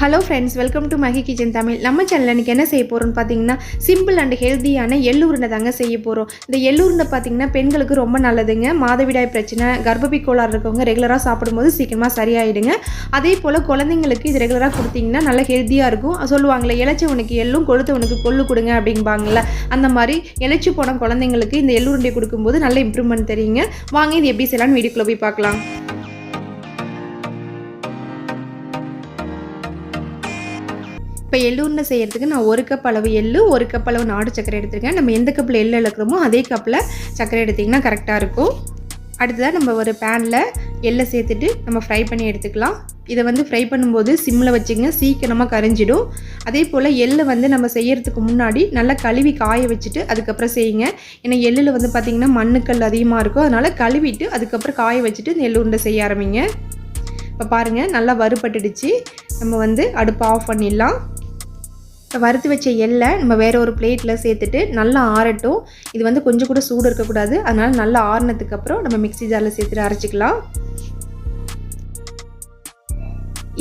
Hello friends, welcome to Mahi kitchen Tamil. நம்ம சேனலில் இன்றைக்கி என்ன செய்ய போகிறோம்னு பார்த்தீங்கன்னா, சிம்பிள் அண்ட் ஹெல்த்தியான எள்ளு உருண்டை தாங்க செய்ய போகிறோம். இந்த எள்ளு உருண்டை பார்த்தீங்கன்னா பெண்களுக்கு ரொம்ப நல்லதுங்க. மாதவிடாய் பிரச்சனை, கர்ப்பப்பை கோளாறு இருக்கவங்க ரெகுலராக சாப்பிடும்போது சீக்கிரமாக சரியாயிடுங்க. அதே போல் குழந்தைங்களுக்கு இது ரெகுலராக கொடுத்தீங்கன்னா நல்லா ஹெல்த்தியாக இருக்கும். சொல்லுவாங்களே, இளைச்சவனுக்கு எள்ளும் கொழுத்தவனுக்கு கொள்ளு கொடுங்க அப்படிம்பாங்கள்ல, அந்த மாதிரி இளைச்சி போன குழந்தைங்களுக்கு இந்த எள்ளு உருண்டை கொடுக்கும்போது நல்ல இம்ப்ரூவ்மெண்ட் தெரியுங்க. வாங்க இது எப்படி செய்யலாம்னு வீடியோக்குள்ளே போய் பார்க்கலாம். இப்போ எள்ளு உருண்டை செய்கிறதுக்கு நான் 1 கப் அளவு எள்ளு, 1 கப் அளவு நாடு சர்க்கரை எடுத்துருக்கேன். நம்ம எந்த கப்பில் எள்ளு இழக்கிறோமோ அதே கப்பில் சர்க்கரை எடுத்திங்கன்னா கரெக்டாக இருக்கும். அடுத்ததாக நம்ம ஒரு பேனில் எள்ளை சேர்த்துட்டு நம்ம ஃப்ரை பண்ணி எடுத்துக்கலாம். இதை ஃப்ரை பண்ணும்போது சிம்மில் வச்சுங்க, சீக்கிரமாக கரிஞ்சிடும். அதே போல் எள்ளை நம்ம செய்கிறதுக்கு முன்னாடி நல்லா கழுவி காய வச்சுட்டு அதுக்கப்புறம் செய்யுங்க. ஏன்னா எள்ளில் பார்த்திங்கன்னா மண்ணுக்கல் அதிகமாக இருக்கும். அதனால் கழுவிட்டு அதுக்கப்புறம் காய வச்சுட்டு இந்த எள்ளு உருண்டை செய்ய ஆரம்பிங்க. இப்போ பாருங்கள், நல்லா வறுபட்டுடுச்சு. நம்ம அடுப்பை ஆஃப் பண்ணிடலாம். இப்போ வறுத்து வச்ச எள்ளை நம்ம வேறு ஒரு பிளேட்டில் சேர்த்துட்டு நல்லா ஆறட்டும். இது கொஞ்சம் கூட சூடு இருக்கக்கூடாது. அதனால் நல்லா ஆறினதுக்கப்புறம் நம்ம மிக்ஸி ஜாரில் சேர்த்துட்டு அரைச்சிக்கலாம்.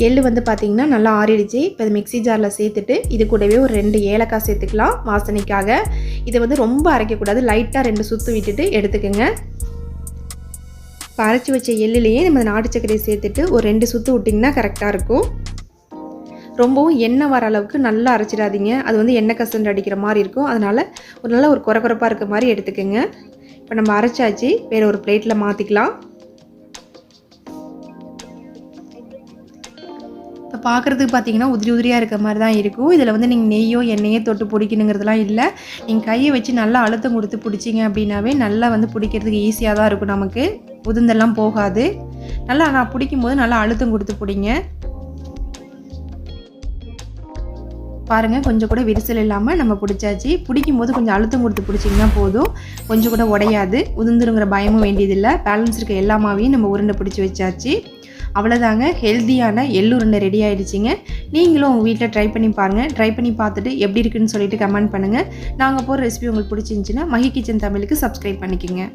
எள்ளு பார்த்திங்கன்னா நல்லா ஆறிடுச்சு. இப்போ இது மிக்ஸி ஜாரில் சேர்த்துட்டு இது கூடவே ஒரு 2 ஏலக்காய் சேர்த்துக்கலாம் வாசனைக்காக. இதை ரொம்ப அரைக்கக்கூடாது, லைட்டாக 2 சுற்று விட்டுட்டு எடுத்துக்கோங்க. இப்போ அரைச்சி வச்ச எள்ளுலேயே நம்ம நாட்டு சர்க்கரையை சேர்த்துட்டு ஒரு 2 சுற்று விட்டிங்கன்னா கரெக்டாக இருக்கும். ரொம்பவும் எண்ணெய் வர அளவுக்கு நல்லா அரைச்சிடாதீங்க. அது எண்ணெய் கசண்டு அடிக்கிற மாதிரி இருக்கும். அதனால் ஒரு குறக்குறப்பாக இருக்க மாதிரி எடுத்துக்கோங்க. இப்போ நம்ம அரைச்சாச்சு, வேறு ஒரு பிளேட்டில் மாற்றிக்கலாம். இப்போ பார்க்குறதுக்கு பார்த்தீங்கன்னா உதிரி உதிரியாக இருக்க மாதிரி தான் இருக்கும். இதில் நீங்கள் நெய்யோ எண்ணெயோ தொட்டு பிடிக்கணுங்கிறதுலாம் இல்லை. நீங்கள் கையை வச்சு நல்லா அழுத்தம் கொடுத்து பிடிச்சிங்க அப்படின்னாவே நல்லா பிடிக்கிறதுக்கு ஈஸியாக தான் இருக்கும். நமக்கு உதிர்ந்தெல்லாம் போகாது. நல்லா நான் பிடிக்கும்போது நல்லா அழுத்தம் கொடுத்து பிடிங்க. பாருங்கள், கொஞ்சம் கூட விரிசல் இல்லாமல் நம்ம பிடிச்சாச்சு. பிடிக்கும்போது கொஞ்சம் அழுத்தம் கொடுத்து பிடிச்சிங்கன்னா போதும், கொஞ்சம் கூட உடையாது. உதிர்ந்துருங்கிற பயமும் வேண்டியதில்லை. பேலன்ஸ் இருக்க எல்லா மாவையும் நம்ம உருண்டை பிடிச்சி வச்சாச்சு. அவ்வளோதாங்க, ஹெல்த்தியான எள்ளு உருண்டை ரெடி ஆகிடுச்சிங்க. நீங்களும் உங்கள் வீட்டில் ட்ரை பண்ணி பாருங்கள். ட்ரை பண்ணி பார்த்துட்டு எப்படி இருக்குன்னு சொல்லிட்டு கமெண்ட் பண்ணுங்கள். நாங்கள் போகிற ரெசிபி உங்களுக்கு பிடிச்சிருந்துச்சின்னா மஹி கிச்சன் தமிழுக்கு சப்ஸ்கிரைப் பண்ணிக்கோங்க.